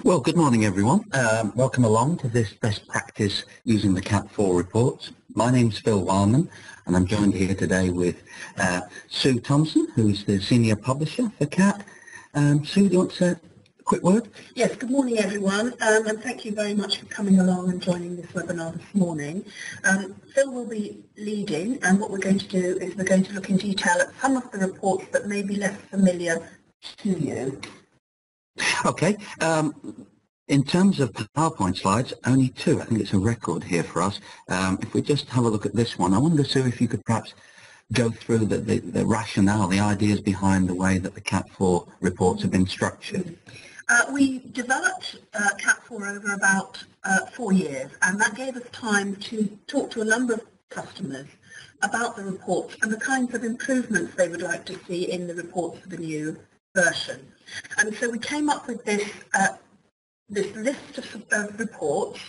Well, good morning, everyone. Welcome along to this best practice using the CAT4 reports. My name's Phil Wildman, and I'm joined here today with Sue Thompson, who's the Senior Publisher for CAT. Sue, do you want to say a quick word? Yes, good morning, everyone, and thank you very much for coming along and joining this webinar this morning. Phil will be leading, and what we're going to do is we're going to look in detail at some of the reports that may be less familiar to you. Okay. In terms of PowerPoint slides, only two. I think it's a record here for us. If we just have a look at this one, I wonder, Sue, if you could perhaps go through the rationale, the ideas behind the way that the CAT4 reports have been structured. We developed CAT4 over about 4 years, and that gave us time to talk to a number of customers about the reports and the kinds of improvements they would like to see in the reports of the new version. And so we came up with this list of reports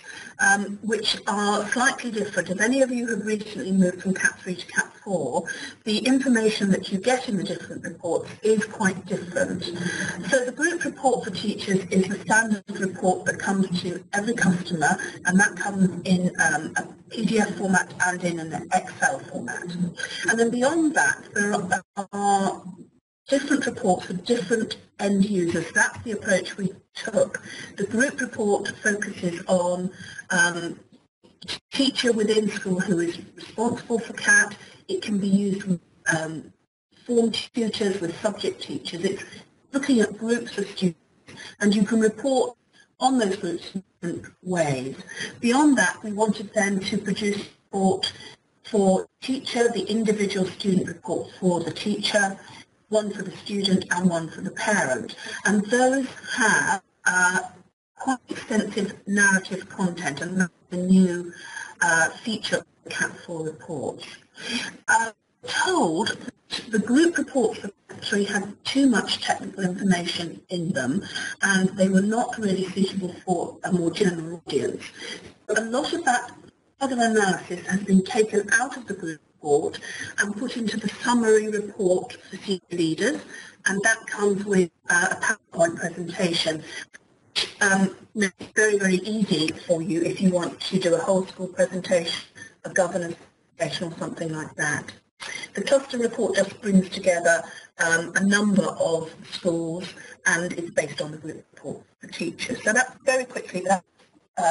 which are slightly different. If any of you have recently moved from CAT3 to CAT4, the information that you get in the different reports is quite different. So the group report for teachers is the standard report that comes to every customer, and that comes in a PDF format and in an Excel format. And then beyond that, there are different reports for different end users. That's the approach we took. The group report focuses on teacher within school who is responsible for CAT. It can be used with form tutors, with subject teachers. It's looking at groups of students, and you can report on those groups in different ways. Beyond that, we wanted then to produce a report for teacher, the individual student report for the teacher, one for the student and one for the parent. And those have quite extensive narrative content, and that's the new feature of the CAT4 reports. Told that the group reports for CAT3 had too much technical information in them, and they were not really suitable for a more general audience. A lot of that other analysis has been taken out of the group report and put into the summary report for senior leaders, and that comes with a PowerPoint presentation. It's very, very easy for you if you want to do a whole school presentation, a governance presentation or something like that. The cluster report just brings together a number of schools, and it's based on the group report for teachers. So that's very quickly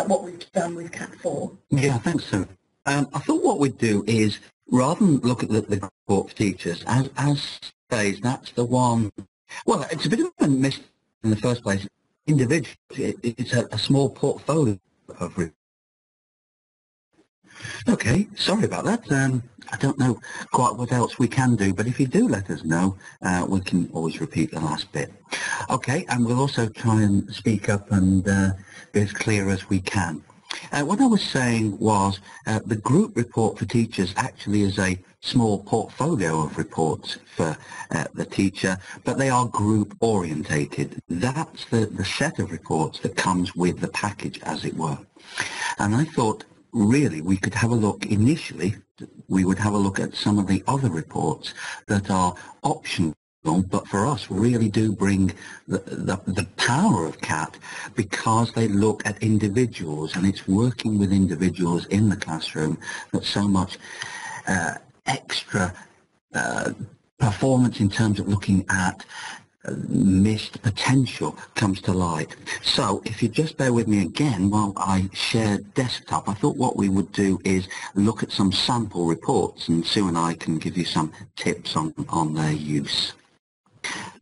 what we've done with CAT4. Yeah, thanks, Sue. I thought what we'd do is, rather than look at the report for teachers, as says, that's the one, well, it's a bit of a miss in the first place. Individual, it's a small portfolio of reports. Okay, sorry about that. I don't know quite what else we can do, but if you do let us know, we can always repeat the last bit. Okay, and we'll also try and speak up and be as clear as we can. What I was saying was the group report for teachers actually is a small portfolio of reports for the teacher, but they are group orientated. That's the set of reports that comes with the package, as it were. And I thought really we could have a look initially, we would have a look at some of the other reports that are optional, but for us really do bring the power of CAT, because they look at individuals, and it's working with individuals in the classroom that so much extra performance in terms of looking at missed potential comes to light. So if you just bear with me again while I share desktop, I thought what we would do is look at some sample reports, and Sue and I can give you some tips on their use.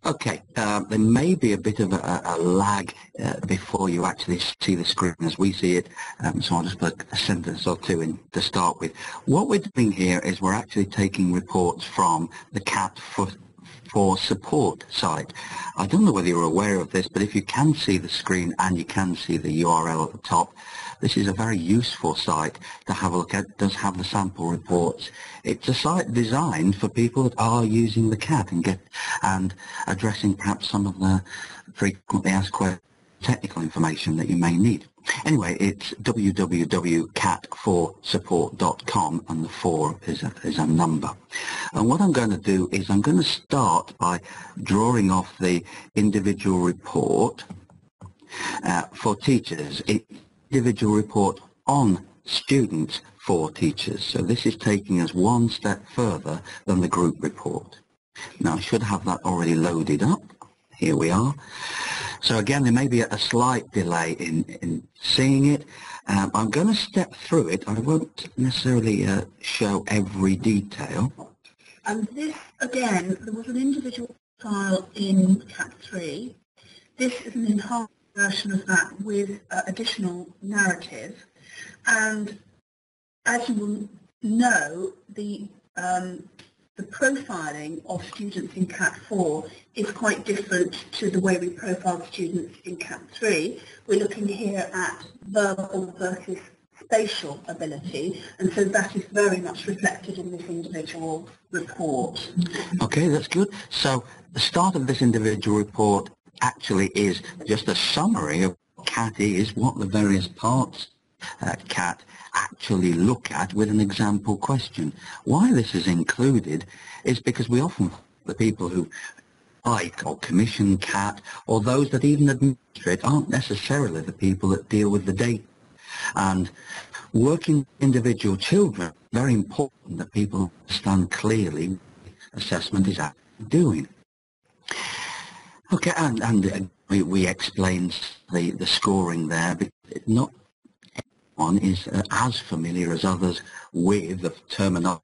Okay, there may be a bit of a lag before you actually see the screen as we see it, so I'll just put a sentence or two in to start with. What we're doing here is we're actually taking reports from the CAT4 support site. I don't know whether you're aware of this, but if you can see the screen and you can see the URL at the top, this is a very useful site to have a look at. It does have the sample reports. It's a site designed for people that are using the CAT and addressing perhaps some of the frequently asked questions, technical information that you may need. Anyway, it's www.cat4support.com, and the 4 is a number. And what I'm going to do is I'm going to start by drawing off the individual report, For teachers, individual report on students for teachers. So this is taking us one step further than the group report. Now I should have that already loaded up. Here we are. So again, there may be a slight delay in seeing it. I'm going to step through it. I won't necessarily show every detail. And this, again, there was an individual file in CAT4. This is an enhanced version of that with additional narrative. And as you will know, the profiling of students in CAT4 is quite different to the way we profile students in CAT3. We're looking here at verbal versus spatial ability, and so that is very much reflected in this individual report. Okay, that's good. So the start of this individual report actually is just a summary of what CAT is, what the various parts CAT actually look at with an example question. Why this is included is because we often, the people who like or commission CAT, or those that even administer it, aren't necessarily the people that deal with the data. And working with individual children, very important that people understand clearly what assessment is actually doing. Okay, and we explained the scoring there, because not one is as familiar as others with the terminology,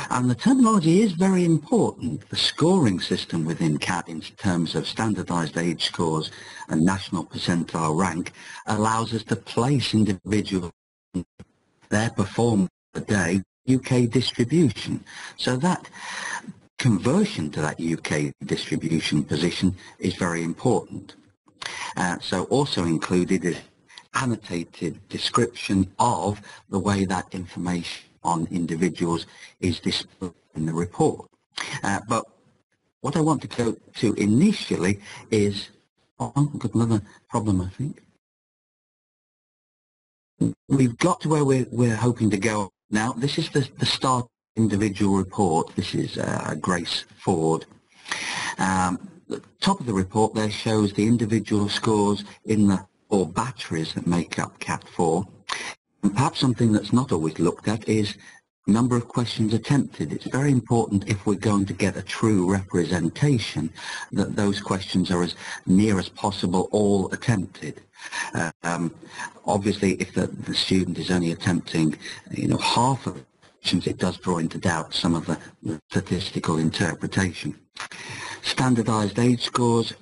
and the terminology is very important. The scoring system within CAT in terms of standardized age scores and national percentile rank allows us to place individuals, their performance per day, UK distribution. So that conversion to that UK distribution position is very important. So also included is annotated description of the way that information on individuals is displayed in the report. But what I want to go to initially is, oh, I've got another problem, I think. We've got to where we're hoping to go now. This is the start individual report. This is Grace Ford. The top of the report there shows the individual scores in the 4 batteries that make up CAT4. And perhaps something that's not always looked at is number of questions attempted. It's very important, if we're going to get a true representation, that those questions are as near as possible all attempted. Obviously, if the student is only attempting, half of the questions, it does draw into doubt some of the statistical interpretation. Standardized age scores,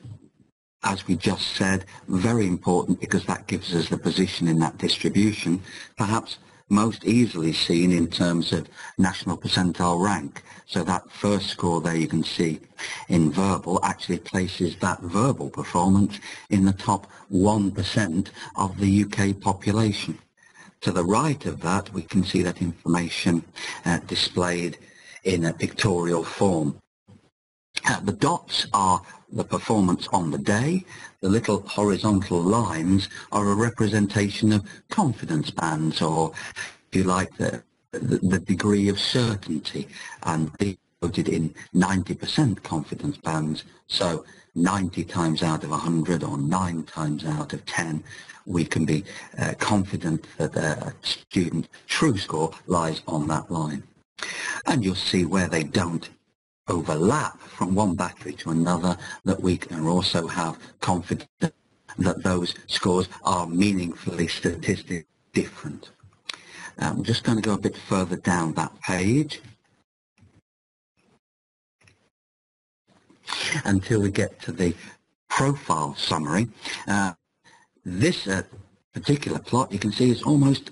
as we just said, very important because that gives us the position in that distribution, perhaps most easily seen in terms of national percentile rank. So that first score there you can see in verbal actually places that verbal performance in the top 1% of the UK population. To the right of that we can see that information displayed in a pictorial form. The dots are the performance on the day. The little horizontal lines are a representation of confidence bands, or if you like, the degree of certainty, and they voted in 90% confidence bands. So 90 times out of 100 or 9 times out of 10 we can be confident that a student's true score lies on that line. And you'll see where they don't overlap from one battery to another, that we can also have confidence that those scores are meaningfully statistically different. I'm just going to go a bit further down that page until we get to the profile summary. This particular plot, you can see, is almost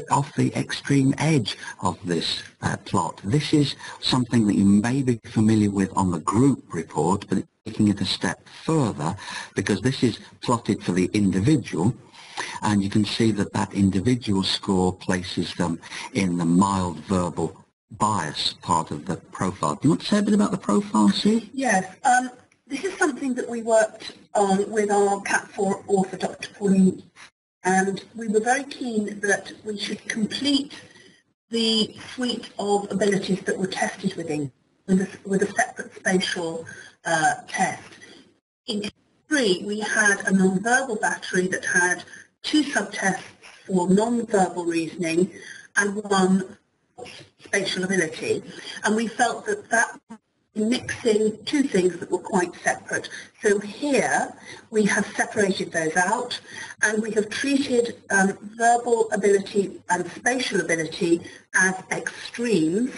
off the extreme edge of this plot. This is something that you may be familiar with on the group report, but it's taking it a step further because this is plotted for the individual, and you can see that that individual score places them in the mild verbal bias part of the profile. Do you want to say a bit about the profile, Sue? Yes. This is something that we worked on with our CAT4 author, Dr. Pauline, and we were very keen that we should complete the suite of abilities that were tested with a separate spatial test. In 3, we had a non-verbal battery that had 2 subtests for non-verbal reasoning and 1 spatial ability. And we felt that that mixing 2 things that were quite separate. So here we have separated those out, and we have treated verbal ability and spatial ability as extremes,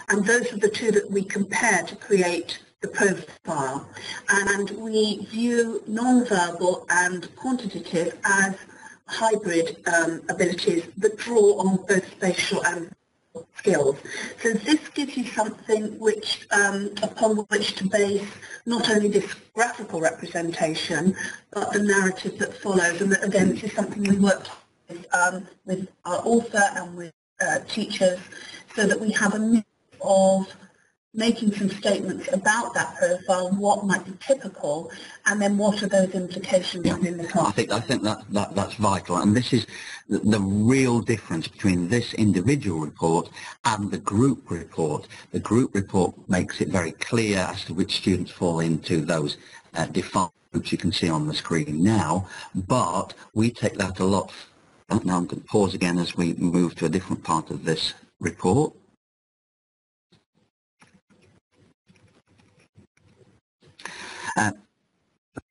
and those are the 2 that we compare to create the profile. And we view non-verbal and quantitative as hybrid abilities that draw on both spatial and skills. So this gives you something which, upon which to base not only this graphical representation, but the narrative that follows. And again, this is something we worked with our author and with teachers, so that we have a mix of making some statements about that profile, what might be typical, and then what are those implications within the class. I think that's vital, and this is the real difference between this individual report and the group report. The group report makes it very clear as to which students fall into those defined groups you can see on the screen now, but we take that a lot. Now I'm going to pause again as we move to a different part of this report.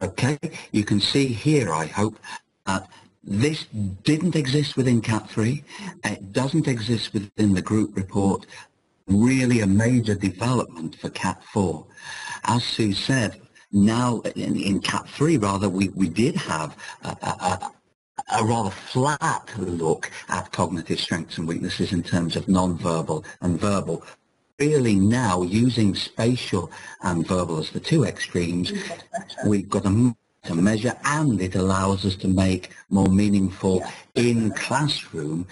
Okay, you can see here, I hope, this didn't exist within CAT4. It doesn't exist within the group report. Really a major development for CAT4. As Sue said, now in CAT3 rather, we did have a rather flat look at cognitive strengths and weaknesses in terms of non-verbal and verbal. Really now, using spatial and verbal as the 2 extremes, we've got a measure, and it allows us to make more meaningful in-classroom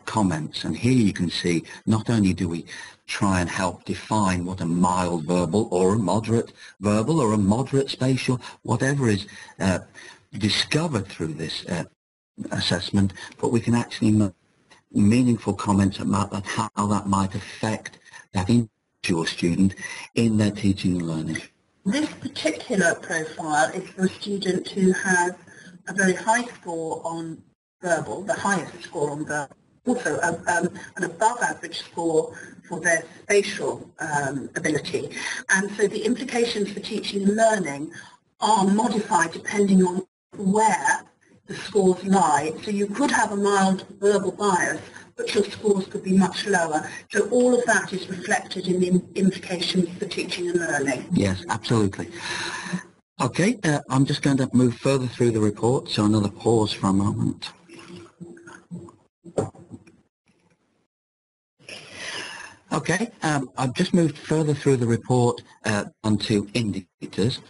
comments. And here you can see, not only do we try and help define what a mild verbal or a moderate verbal or a moderate spatial, whatever is discovered through this assessment, but we can actually make meaningful comments about how that might affect that individual student in their teaching and learning. This particular profile is for a student who has a very high score on verbal, the highest score on verbal, also an above average score for their spatial ability. And so the implications for teaching and learning are modified depending on where the scores lie. So you could have a mild verbal bias, but your scores could be much lower. So all of that is reflected in the implications for teaching and learning. Yes, absolutely. Okay, I'm just going to move further through the report, so another pause for a moment. Okay, I've just moved further through the report onto indicators.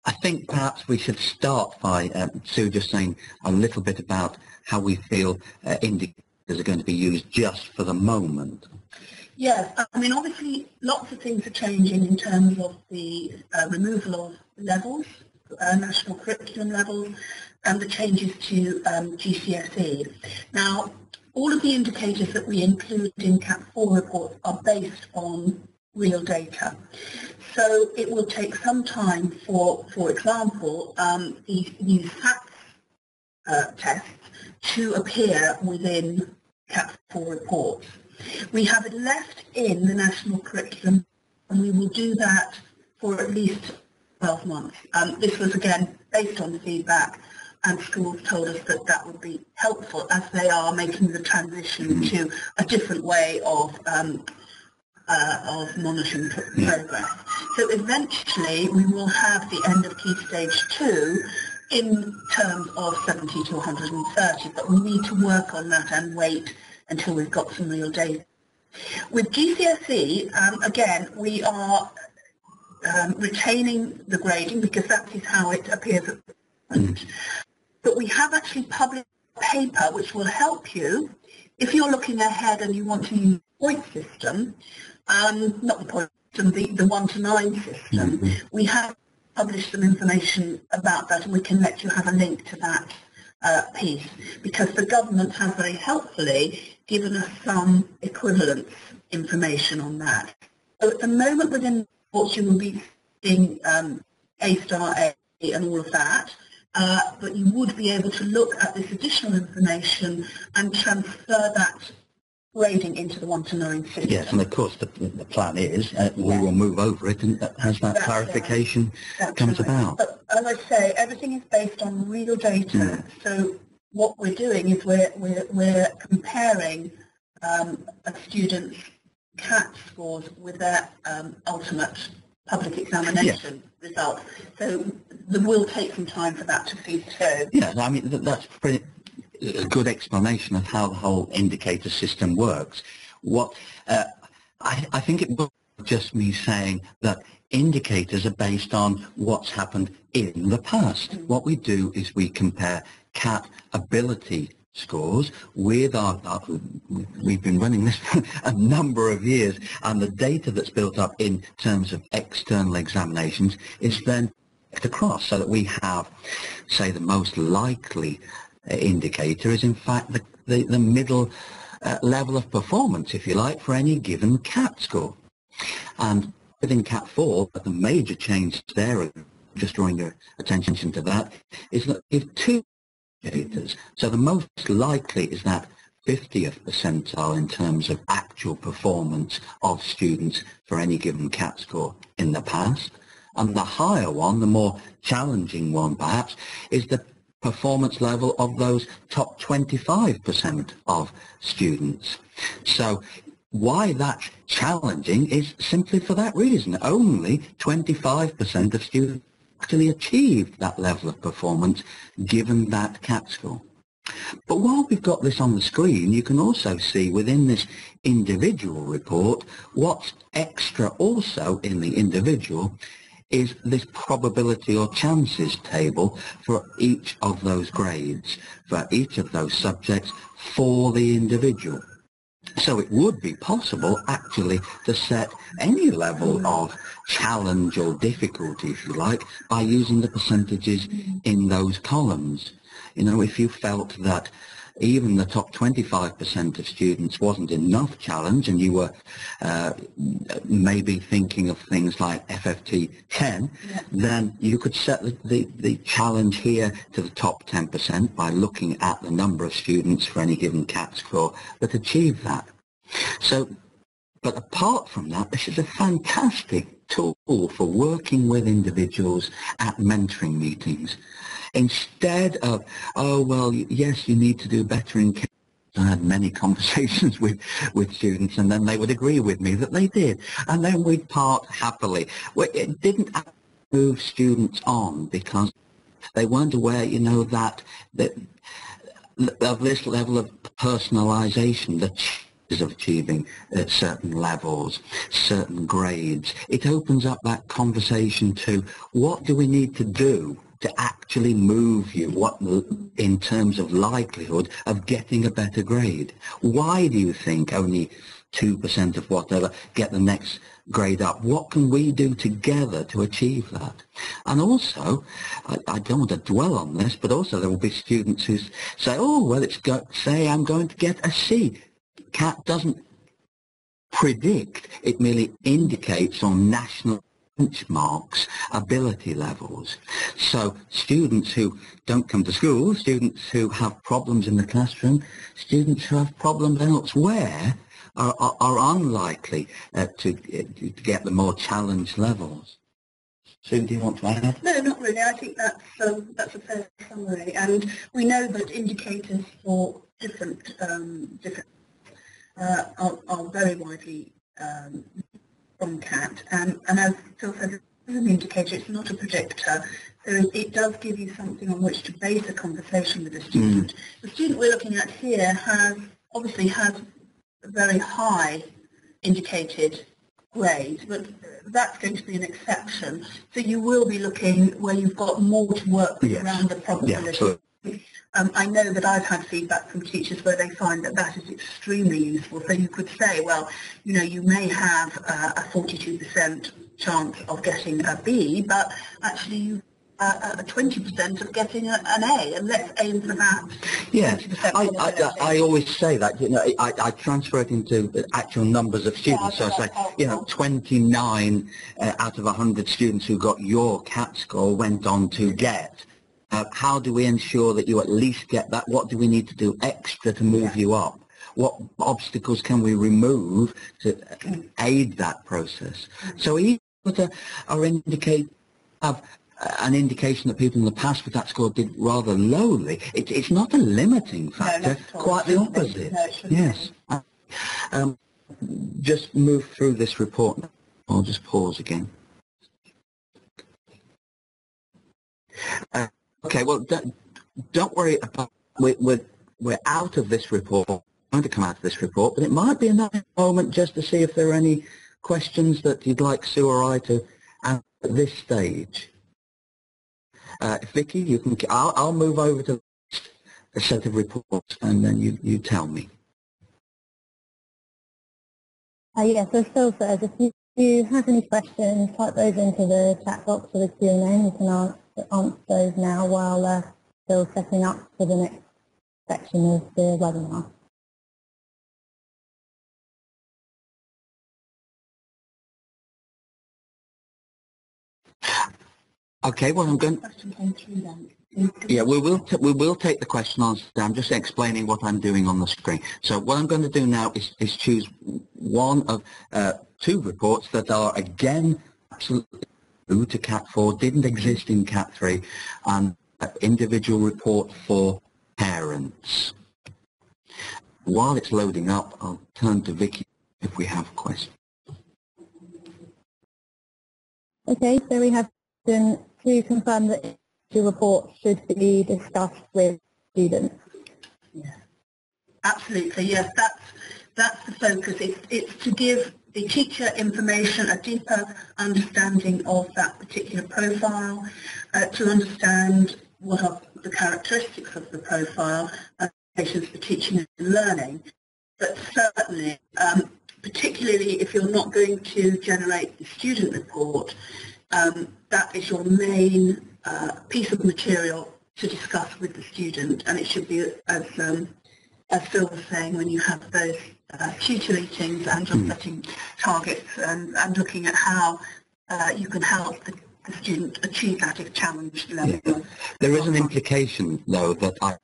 I think perhaps we should start by Sue just saying a little bit about how we feel indicators are going to be used just for the moment. Yes, I mean obviously lots of things are changing in terms of the removal of levels, national curriculum levels, and the changes to GCSE. Now, all of the indicators that we include in CAT4 reports are based on real data. So it will take some time for example, these new SAT tests to appear within CAT4 reports. We have it left in the national curriculum, and we will do that for at least 12 months. This was again based on feedback, and schools told us that that would be helpful as they are making the transition to a different way of monitoring progress. So eventually we will have the end of Key Stage 2 in terms of 70 to 130, but we need to work on that and wait until we've got some real data. With GCSE, again, we are retaining the grading because that is how it appears at the moment. But we have actually published a paper which will help you if you're looking ahead and you want to use the point system, not the point system, the 1 to 9 system. We have published some information about that, and we can let you have a link to that piece, because the government has very helpfully given us some equivalence information on that. So at the moment within reports you will be seeing A star, A, and all of that. But you would be able to look at this additional information and transfer that grading into the 1 to 9 system. Yes, and of course the plan is we will move over it and as that clarification comes about. But as I say, everything is based on real data. So what we're doing is we're comparing a student's CAT scores with their ultimate public examination results. So there will take some time for that to feed through. Yeah, I mean that's pretty a good explanation of how the whole indicator system works. What I think it was just me saying that indicators are based on what's happened in the past. What we do is we compare CAT ability scores with we've been running this for a number of years, and the data that's built up in terms of external examinations is then across so that we have, say, the most likely indicator is in fact the middle level of performance, if you like, for any given CAT score. And within CAT4, the major change there, just drawing your attention to that, is that we have two indicators. So the most likely is that 50th percentile in terms of actual performance of students for any given CAT score in the past. And the higher one, the more challenging one perhaps, is the performance level of those top 25% of students. So why that's challenging is simply for that reason. Only 25% of students actually achieved that level of performance given that CAT score. But while we've got this on the screen, you can also see within this individual report what's extra also in the individual is this probability or chances table for each of those grades, for each of those subjects for the individual. So it would be possible actually to set any level of challenge or difficulty, if you like, by using the percentages in those columns. You know, if you felt that even the top 25% of students wasn't enough challenge and you were maybe thinking of things like FFT 10, then you could set the challenge here to the top 10% by looking at the number of students for any given CAT score that achieve that. So, but apart from that, this is a fantastic tool for working with individuals at mentoring meetings. Instead of, oh, well, yes, you need to do better in CAT. I had many conversations with students, and then they would agree with me that they did, and then we'd part happily. Well, it didn't move students on because they weren't aware, you know, that of this level of personalization, the chances of achieving certain levels, certain grades. It opens up that conversation to what do we need to do to actually move you, what in terms of likelihood of getting a better grade. Why do you think only 2% of whatever get the next grade up? What can we do together to achieve that? And also, I don't want to dwell on this, but also there will be students who say, oh, well, say I'm going to get a C. CAT doesn't predict, it merely indicates on national benchmarks ability levels. So students who don't come to school, students who have problems in the classroom, students who have problems elsewhere are unlikely to get the more challenged levels. Sue, do you want to add? No, not really. I think that's a fair summary. And we know that indicators for different are very widely from CAT, and as Phil said, it is an indicator, it's not a predictor, so it does give you something on which to base a conversation with the student. The student we're looking at here obviously has a very high indicated grade, but that's going to be an exception, so you will be looking where you've got more to work with around the probability. Yeah, I know that I've had feedback from teachers where they find that is extremely useful. So you could say, well, you know, you may have a 42% chance of getting a B, but actually you 20% of getting an A, and let's aim for that. Yes, 20% I probability. always say that, I transfer it into the actual numbers of students. So I say, 29 out of 100 students who got your CAT score went on to get. How do we ensure that you at least get that? What do we need to do extra to move you up? What obstacles can we remove to aid that process? So even have an indication that people in the past with that score did rather lowly. It's not a limiting factor, quite the opposite. Yes. Just move through this report. I'll just pause again. Okay, well, don't worry about, we're out of this report, we're going to come out of this report, but it might be a nice moment just to see if there are any questions that you'd like Sue or I to answer at this stage. Vicky, you can. I'll move over to a set of reports, and then you tell me. Yes, so Phil says if you have any questions, type those into the chat box for the Q&A, and we can answer those now while Phil's setting up for the next section of the webinar. Okay, well, I'm going. Yeah, we will take the question on. I'm just explaining what I'm doing on the screen. So what I'm going to do now is choose one of two reports that are again absolutely new to CAT4, didn't exist in CAT3, and an individual report for parents. While it's loading up, I'll turn to Vicky if we have questions. Okay, so we have to confirm that the report should be discussed with students. Yeah. Absolutely, yes, that's the focus. It's to give the teacher information, a deeper understanding of that particular profile, to understand what are the characteristics of the profile, patients for teaching and learning. But certainly, particularly if you're not going to generate the student report, that is your main piece of material to discuss with the student, and it should be, as Phil was saying, when you have those tutor meetings and you're setting targets and looking at how you can help the student achieve that challenge level. Yeah. There is an implication, though, that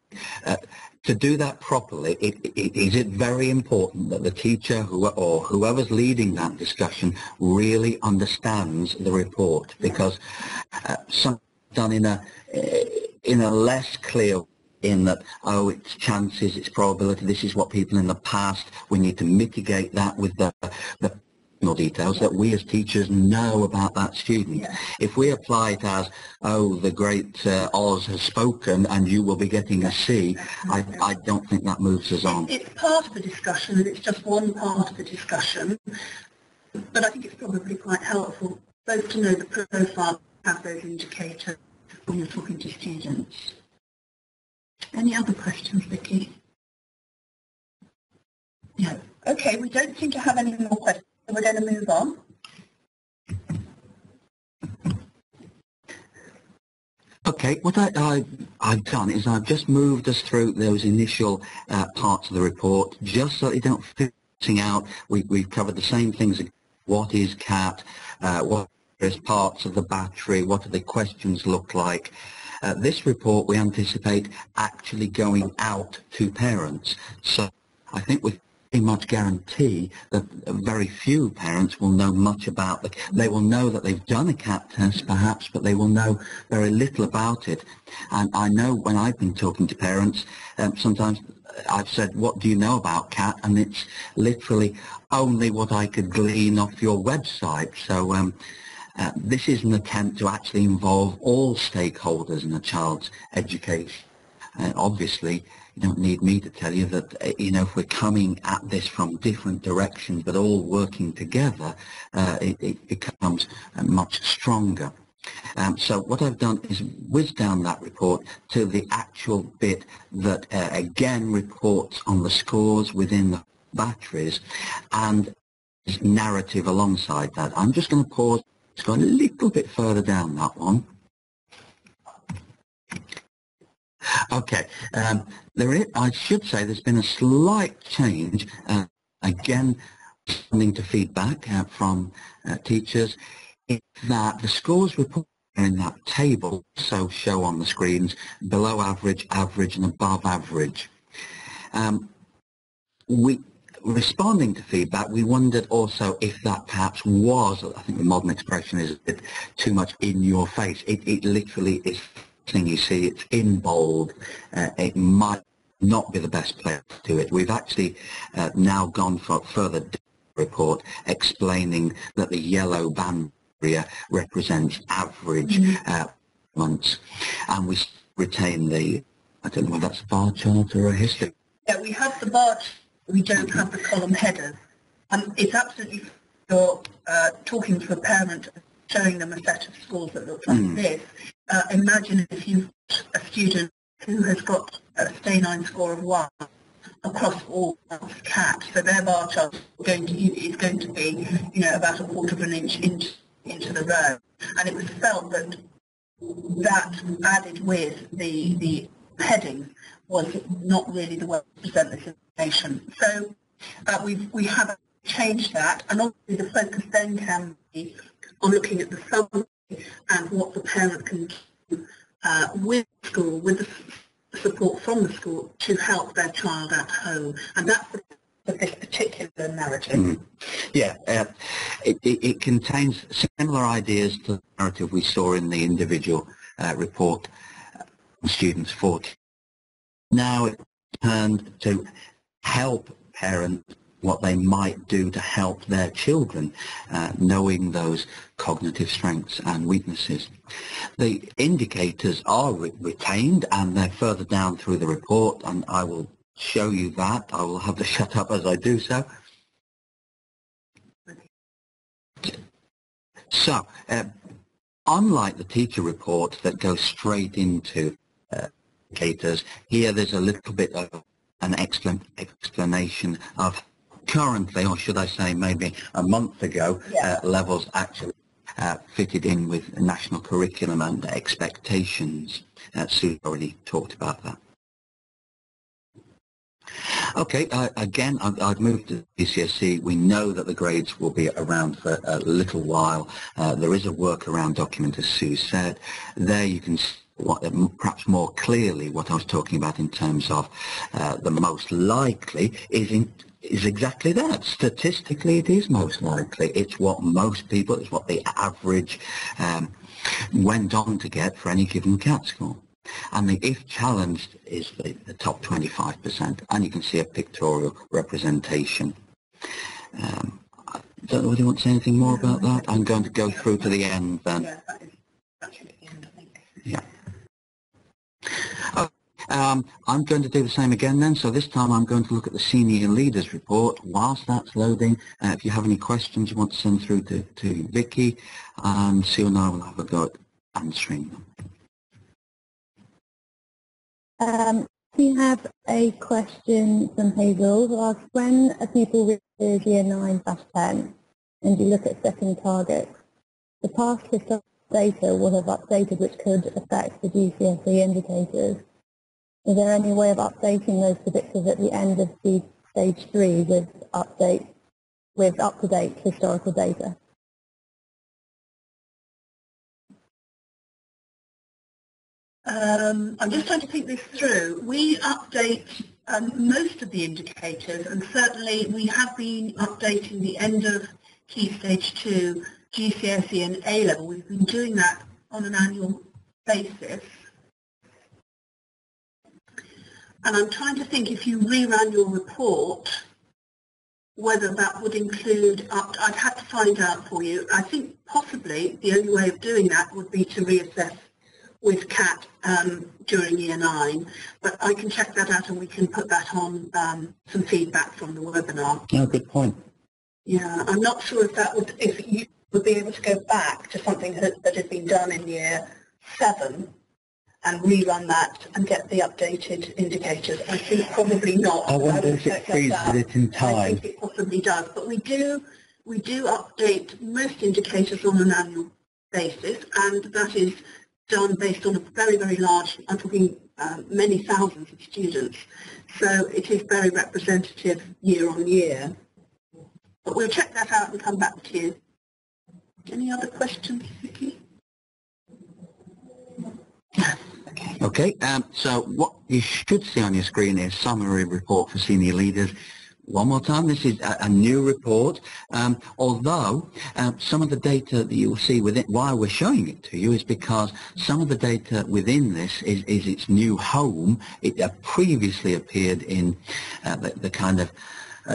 to do that properly, is it very important that the teacher or whoever's leading that discussion really understands the report, because some done in a less clear, in that, oh, it's chances, it's probability, this is what people in the past, we need to mitigate that with the details that we as teachers know about that student. Yeah. If we apply it as, oh, the great Oz has spoken and you will be getting a C, I don't think that moves us on. It's part of the discussion, and it's just one part of the discussion, but I think it's probably quite helpful both to know the profile, have those indicators when you're talking to students. Any other questions, Vicky? No. Okay, we don't seem to have any more questions. So we're going to move on. Okay, what I've done is I've just moved us through those initial parts of the report, just so they don't fitting out. We've covered the same things. What is CAT? What is parts of the battery? What do the questions look like? This report we anticipate actually going out to parents. So I think we pretty much guarantee that very few parents will know much about it. They will know that they've done a CAT test perhaps, but they will know very little about it. And I know when I've been talking to parents, sometimes I've said, what do you know about CAT? And it's literally only what I could glean off your website. So this is an attempt to actually involve all stakeholders in a child's education. Obviously, you don't need me to tell you that, if we're coming at this from different directions but all working together, it becomes much stronger. So what I've done is whiz down that report to the actual bit that, again, reports on the scores within the batteries and narrative alongside that. I'm just going to pause. It's going a little bit further down that one. Okay, I should say there's been a slight change, again, responding to feedback from teachers, is that the scores reported in that table also show on the screens below average, average and above average. Responding to feedback, we wondered also if that perhaps was, I think the modern expression is, too much in your face. It literally is thing you see, it's in bold. It might not be the best place to do it. We've actually now gone for further report explaining that the yellow band area represents average months, and we retain the, I don't know whether that's a bar chart or a history. Yeah, we have the bar chart, we don't have the column headers. It's absolutely, you're talking to a parent, showing them a set of scores that looks like this. Imagine if you've got a student who has got a stay 9 score of 1 across all of CAT, so their bar chart is going to be, about a quarter of an inch into the row, and it was felt that added with the heading was not really the way to present this information. So we have changed that, and obviously the focus then can be on looking at the summary and what the parent can do with the school, with the support from the school to help their child at home. And that's this particular narrative. Yeah, it contains similar ideas to the narrative we saw in the individual report students 40. Now it's turned to help parents what they might do to help their children, knowing those cognitive strengths and weaknesses. The indicators are retained, and they're further down through the report, and I will show you that. I will have to shut up as I do so. So, unlike the teacher report that goes straight into indicators, here there's a little bit of an explanation of currently, or should I say maybe a month ago, levels actually fitted in with national curriculum and expectations. Sue already talked about that. Okay, again, I've moved to GCSE. We know that the grades will be around for a little while. There is a workaround document, as Sue said. There you can see perhaps more clearly what I was talking about in terms of the most likely is exactly that. Statistically, it is most likely. It's what most people, it's what the average went on to get for any given CAT score. And the if challenged is the top 25%, and you can see a pictorial representation. I don't know whether you want to say anything more about that. I'm going to go through to the end then. Yeah, that is actually at the end, I think. Yeah. I'm going to do the same again then, so this time I'm going to look at the Senior Leaders Report. Whilst that's loading, if you have any questions you want to send through to Vicky, and Sue and I will have a go at answering them. We have a question from Hazel who asks, when a pupil reaches year 9/10 and you look at setting targets, the past historical data will have updated which could affect the GCSE indicators. Is there any way of updating those predictors at the end of the stage 3 with up-to-date historical data? I'm just trying to think this through. We update most of the indicators, and certainly we have been updating the end of Key Stage 2, GCSE and A-Level. We've been doing that on an annual basis. And I'm trying to think, if you reran your report, whether that would include, I'd have to find out for you. I think possibly the only way of doing that would be to reassess with CAT during year 9, but I can check that out and we can put that on some feedback from the webinar. Oh, good point. Yeah, I'm not sure if you would be able to go back to something that had been done in year 7 and rerun that and get the updated indicators. I think probably not. I wonder if it freezes it in time. I think it possibly does, but we do update most indicators on an annual basis, and that is done based on a very, very large, I'm talking many thousands of students. So it is very representative year on year. But we'll check that out and come back to you. Any other questions, Vicky? Okay, so what you should see on your screen is summary report for senior leaders. One more time, this is a new report, although some of the data that you will see within, why we're showing it to you is because some of the data within this is its new home. It previously appeared in the kind of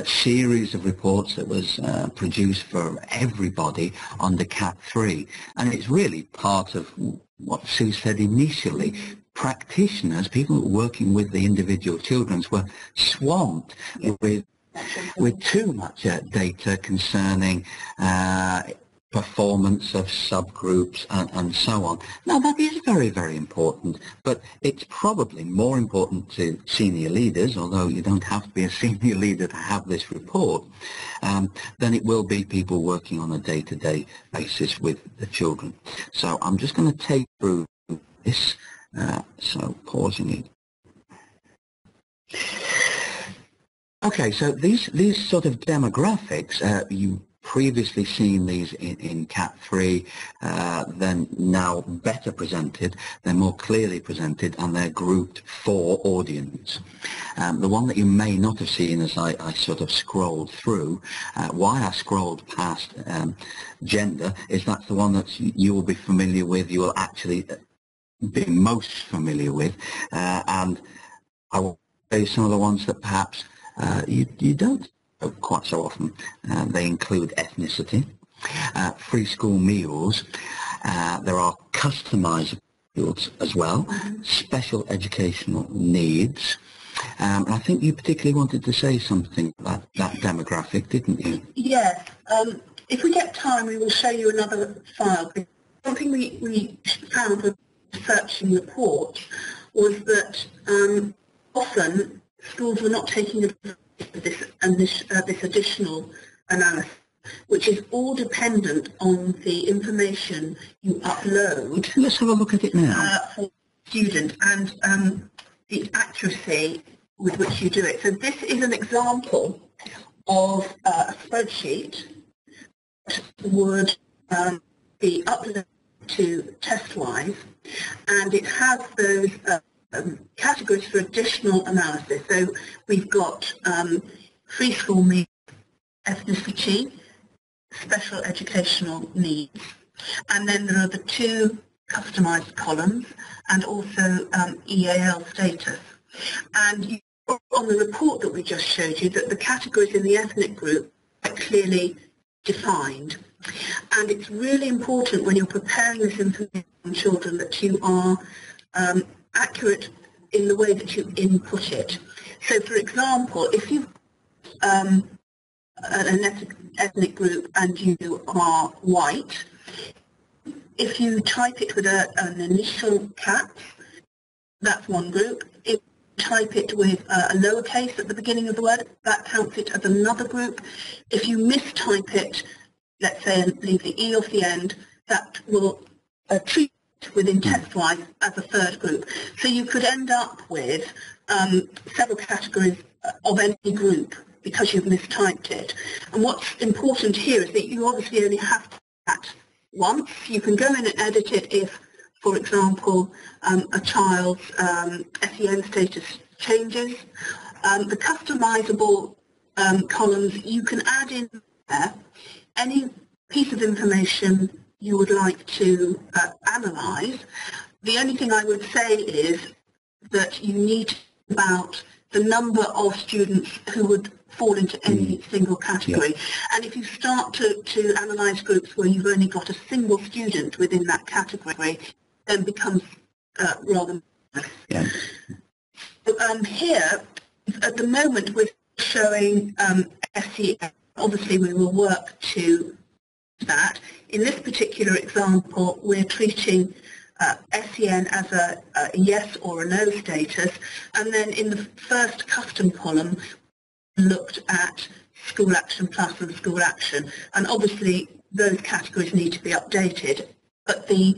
series of reports that was produced for everybody under CAT4, and it's really part of what Sue said initially. Practitioners, people working with the individual children, were swamped with too much data concerning performance of subgroups and so on. Now that is very, very important, but it's probably more important to senior leaders, although you don't have to be a senior leader to have this report, than it will be people working on a day-to-day basis with the children. So I'm just going to take through this, so pausing it. Okay, so these sort of demographics, you previously seen these in CAT4, then now better presented, they're more clearly presented, and they're grouped for audience. The one that you may not have seen as I sort of scrolled through, why I scrolled past gender, is that's the one that you will be familiar with, you will actually be most familiar with, and I will show you some of the ones that perhaps you don't quite so often. They include ethnicity, free school meals, there are customized meals as well, special educational needs, and I think you particularly wanted to say something about that demographic, didn't you? Yes. If we get time, we will show you another file. Something we found with searching reports was that often schools were not taking advantage of this additional analysis, which is all dependent on the information you upload. Let's have a look at it now. For student and the accuracy with which you do it. So this is an example of a spreadsheet that would be uploaded to TestWise, and it has those categories for additional analysis. So we've got free school meals, ethnicity, special educational needs, and then there are the two customized columns and also EAL status. And you, on the report that we just showed you, that the categories in the ethnic group are clearly defined. And it's really important when you're preparing this information on children that you are accurate in the way that you input it. So, for example, if you've an ethnic group and you are white, if you type it with an initial cap, that's one group. If you type it with a lowercase at the beginning of the word, that counts it as another group. If you mistype it, let's say, and leave the E off the end, that will treat it within TestWise as a third group. So you could end up with several categories of any group because you've mistyped it. And what's important here is that you obviously only have to do that once. You can go in and edit it if, for example, a child's SEN status changes. The customizable columns, you can add in there any piece of information you would like to analyse. The only thing I would say is that you need to think about the number of students who would fall into any single category. Yeah. And if you start to analyse groups where you've only got a single student within that category, then becomes rather... Yeah. Here, at the moment, we're showing SEN. Obviously, we will work to that. In this particular example, we're treating SEN as a yes or a no status, and then in the first custom column, we looked at School Action Plus and School Action, and obviously those categories need to be updated, but the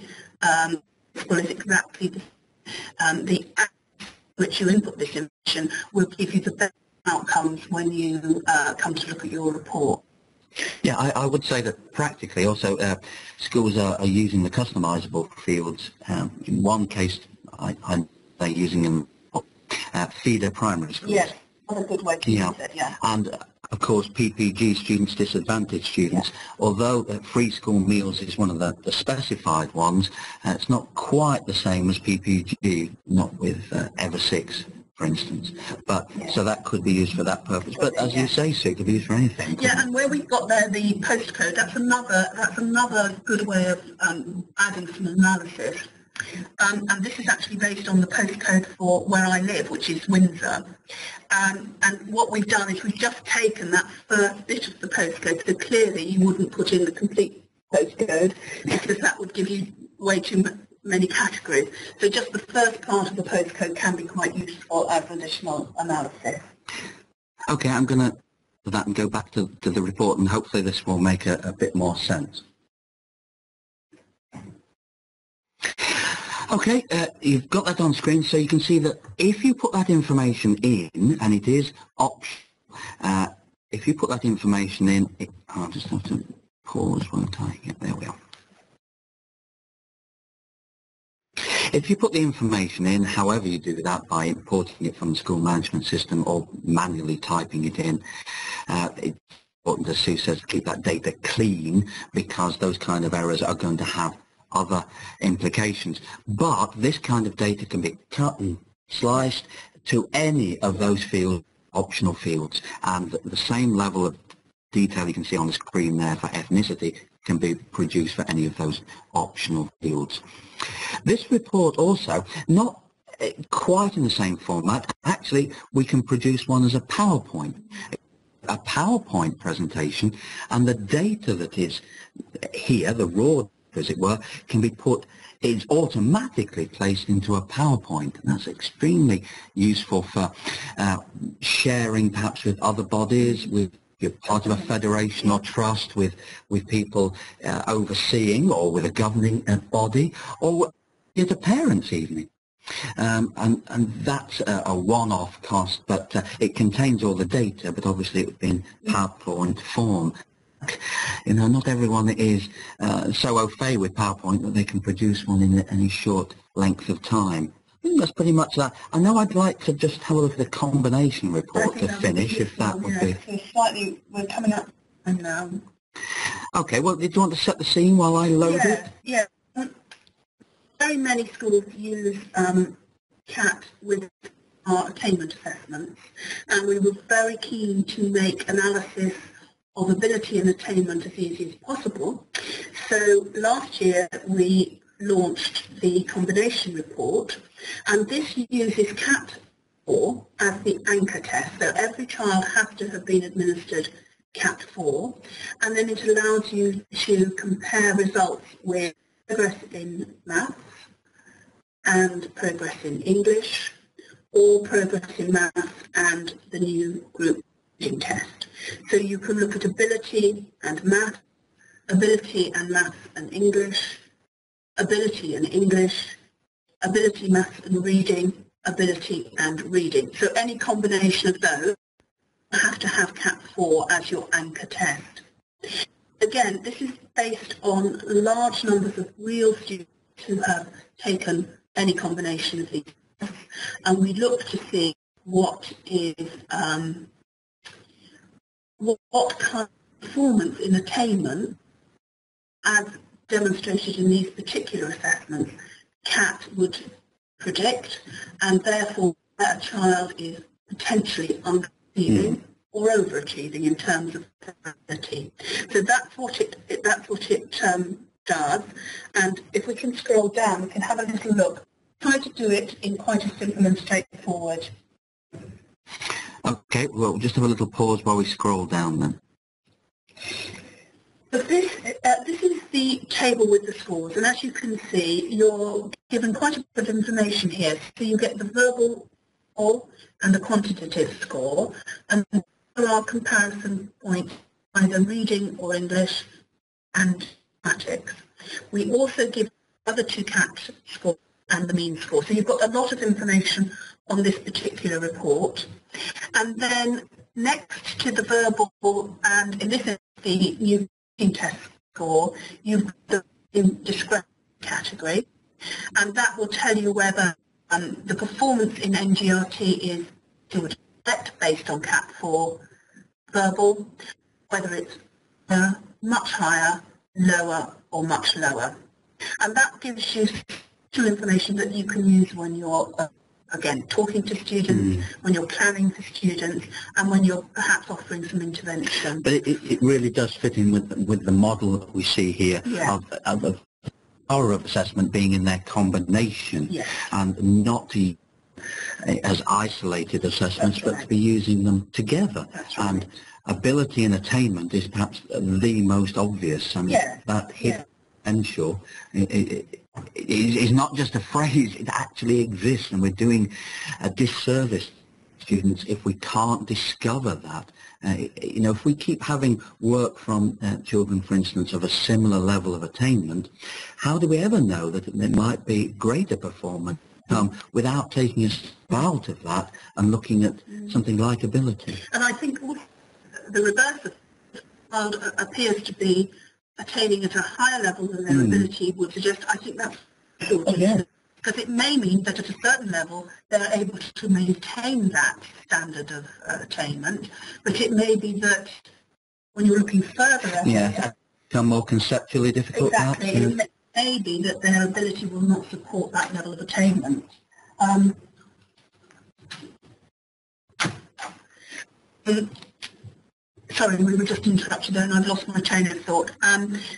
is exactly the which you input this information will give you the best outcomes when you come to look at your report. Yeah, I would say that practically also schools are using the customizable fields. In one case, they're using them feeder primary schools. Yes, that's a good way to use it, yeah. And of course, PPG students, disadvantaged students, although free school meals is one of the specified ones, it's not quite the same as PPG, not with Ever6, for instance. But so that could be used for that purpose. But as you say, Sue, it could be used for anything. Yeah, and where we've got there the postcode, that's another good way of adding some analysis. And this is actually based on the postcode for where I live, which is Windsor. And what we've done is we've just taken that first bit of the postcode, so clearly you wouldn't put in the complete postcode because that would give you way too many categories. So just the first part of the postcode can be quite useful as additional analysis. Okay, I'm going to do that and go back to the report, and hopefully this will make a bit more sense. Okay, you've got that on screen, so you can see that if you put that information in, and it is optional, if you put that information in, I'll just have to pause, won't I? Yeah, there we are. If you put the information in, however you do that, by importing it from the school management system or manually typing it in, it's important, as Sue says, to keep that data clean, because those kind of errors are going to have other implications. But this kind of data can be cut and sliced to any of those fields, optional fields, and the same level of detail you can see on the screen there for ethnicity can be produced for any of those optional fields. This report also, not quite in the same format, actually we can produce one as a PowerPoint presentation, and the data that is here, the raw, as it were, can be is automatically placed into a PowerPoint. And that's extremely useful for sharing perhaps with other bodies, with you're part of a federation or trust, with people overseeing, or with a governing body, or at a parents' evening. And that's a one-off cost, but it contains all the data, but obviously it's in PowerPoint form. You know, not everyone is so au fait with PowerPoint that they can produce one in any short length of time. I think that's pretty much that. I know I'd like to just have a look at the combination report to finish, if that would be... So we're coming up now. Okay, well, did you want to set the scene while I load it? Yeah. Very many schools use CAT with our attainment assessments, and we were very keen to make analysis of ability and attainment as easy as possible. So last year we launched the combination report, and this uses CAT4 as the anchor test. So every child has to have been administered CAT4, and then it allows you to compare results with progress in maths and progress in English, or progress in maths and the new group reading test. So you can look at ability and maths, ability and maths and English, ability and English, ability, maths and reading, ability and reading. So any combination of those have to have CAT4 as your anchor test. Again, this is based on large numbers of real students who have taken any combination of these tests, and we look to see what is what kind of performance in attainment, as demonstrated in these particular assessments, CAT would predict, and therefore that a child is potentially underachieving or overachieving in terms of ability. So that's what it does. And if we can scroll down, we can have a little look. Try to do it in quite a simple and straightforward. Okay, well, just have a little pause while we scroll down then. But this is the table with the scores, and as you can see, you're given quite a bit of information here. So you get the verbal score and the quantitative score, and there are comparison points, either reading or English and mathematics. We also give other two CAT scores and the mean score. So you've got a lot of information on this particular report. And then next to the verbal, and in this is the new test score, you've got the discrete category, and that will tell you whether the performance in NGRT is to expect based on CAT4 verbal, whether it's much higher, lower, or much lower. And that gives you some information that you can use when you're, again, talking to students, when you're planning for students, and when you're perhaps offering some intervention. But it really does fit in with the model that we see here of the power of assessment being in their combination, and not to as isolated assessments, but to be using them together. And ability and attainment is perhaps the most obvious. I mean, that hidden potential is not just a phrase, it actually exists, and we're doing a disservice to students if we can't discover that. You know, if we keep having work from children, for instance, of a similar level of attainment, how do we ever know that it might be greater performance without taking us out of that and looking at something like ability? And I think the reverse of the world appears to be attaining at a higher level than their ability would suggest. I think that's important, because it may mean that at a certain level they're able to maintain that standard of attainment, but it may be that when you're looking further at become more conceptually difficult. Exactly, it may be that their ability will not support that level of attainment. Sorry, we were just interrupted there, and I've lost my train of thought.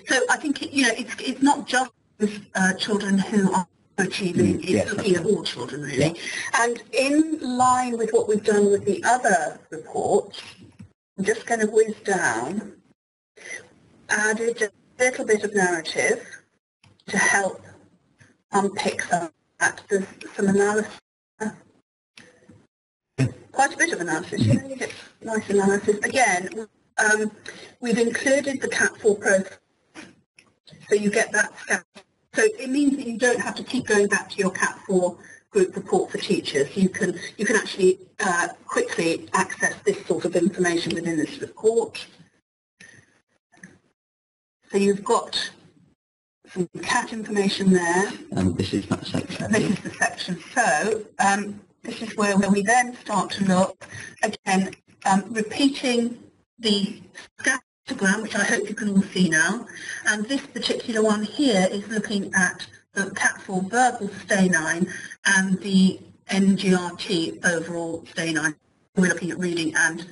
So I think it's not just children who are achieving; it's looking at all children really. And in line with what we've done with the other reports, I'm just going to whiz down. Added a little bit of narrative to help unpick that. There's some analysis. Quite a bit of analysis, you get nice analysis. Again, we've included the CAT4 process, so you get that scan. So it means that you don't have to keep going back to your CAT4 group report for teachers. You can actually quickly access this sort of information within this report. So you've got some CAT information there. And this is that section. This is the section. So this is where we then start to look, again, repeating the scattergram, which I hope you can all see now. And this particular one here is looking at the CAT4 verbal stay 9 and the NGRT overall stay 9. We're looking at reading and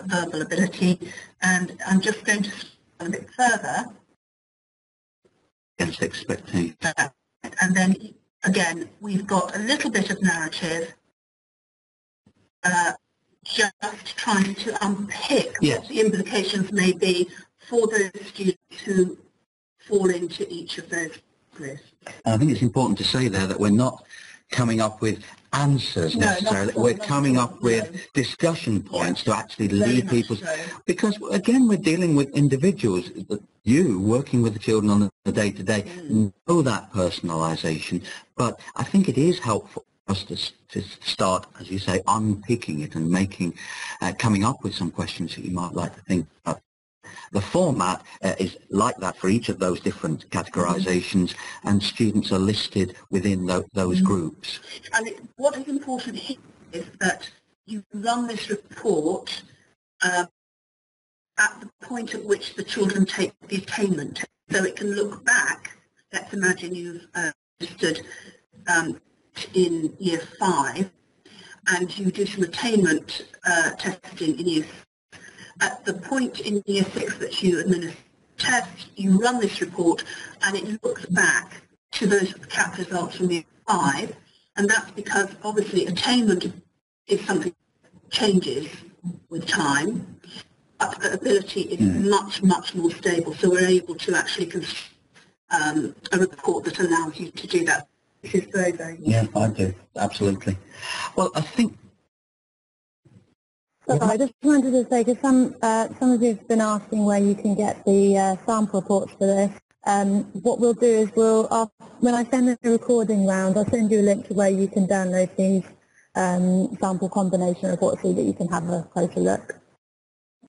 verbal ability. And I'm just going to scroll a bit further. Against expectation. And then again, we've got a little bit of narrative, just trying to unpick what the implications may be for those students who fall into each of those lists. I think it's important to say there that we're not coming up with answers necessarily. We're coming up with discussion points to actually lead people. Because, again, we're dealing with individuals. You, working with the children on the day-to-day, know that personalisation. But I think it is helpful for us to start, as you say, unpicking it and coming up with some questions that you might like to think about. The format is like that for each of those different categorizations, and students are listed within those groups. And what is important here is that you run this report at the point at which the children take the attainment test. So it can look back. Let's imagine you've registered in year 5 and you do some attainment testing in year 6. At the point in year 6 that you administer the test, you run this report and it looks back to those CAT results from year 5, and that's because obviously attainment is something that changes with time, but the ability is much, much more stable, so we're able to actually construct a report that allows you to do that. This is very, very useful. Yeah, I do, absolutely. Well, I think So I just wanted to say, because some of you have been asking where you can get the sample reports for this. What we'll do is when I send the recording round, I'll send you a link to where you can download these sample combination reports so that you can have a closer look.